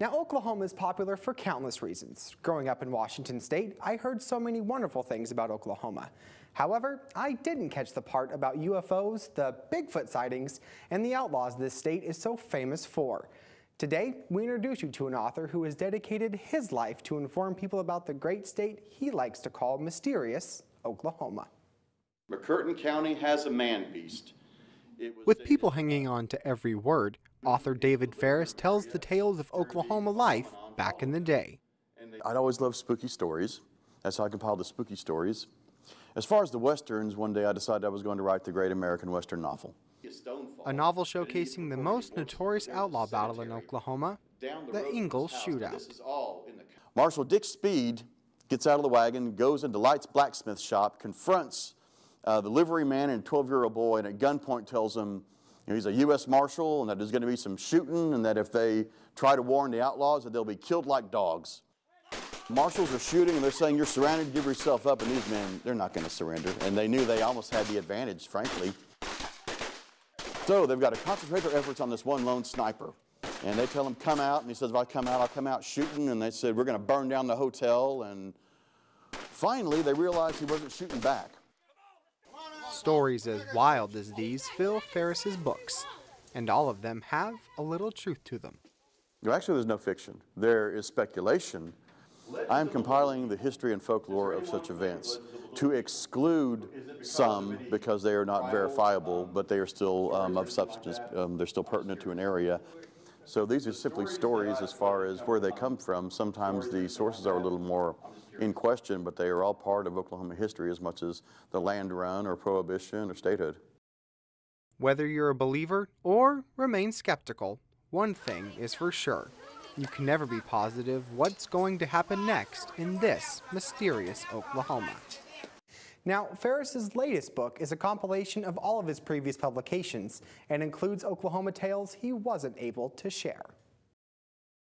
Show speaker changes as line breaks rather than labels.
Now, Oklahoma is popular for countless reasons. Growing up in Washington State, I heard so many wonderful things about Oklahoma. However, I didn't catch the part about UFOs, the Bigfoot sightings, and the outlaws this state is so famous for. Today, we introduce you to an author who has dedicated his life to inform people about the great state he likes to call mysterious Oklahoma.
McCurtain County has a man-beast.
With people hanging on to every word, author David Ferris tells the tales of Oklahoma life back in the day.
I'd always loved spooky stories. That's how I compiled the spooky stories. As far as the Westerns, one day I decided I was going to write the great American Western novel.
A novel showcasing the most notorious outlaw battle in Oklahoma, the Ingalls Shootout.
Marshal Dick Speed gets out of the wagon, goes into Light's blacksmith shop, confronts the livery man and a 12-year-old boy, and at gunpoint tells him, he's a U.S. Marshal and that there's going to be some shooting and that if they try to warn the outlaws that they'll be killed like dogs. Marshals are shooting and they're saying, you're surrounded, give yourself up, and these men, they're not going to surrender. And they knew they almost had the advantage, frankly. So they've got to concentrate their efforts on this one lone sniper. And they tell him, come out, and he says, if I come out, I'll come out shooting. And they said, we're going to burn down the hotel. And finally, they realized he wasn't shooting back.
Stories as wild as these fill Ferris's books, and all of them have a little truth to them.
Actually, there's no fiction. There is speculation. I am compiling the history and folklore of such events to exclude some because they are not verifiable, but they are still of substance. They're still pertinent to an area. So these are simply stories as far as where they come from. Sometimes the sources are a little more in question, but they are all part of Oklahoma history as much as the land run or prohibition or statehood.
Whether you're a believer or remain skeptical, one thing is for sure. You can never be positive what's going to happen next in this mysterious Oklahoma.
Now, Ferris's latest book is a compilation of all of his previous publications and includes Oklahoma tales he wasn't able to share.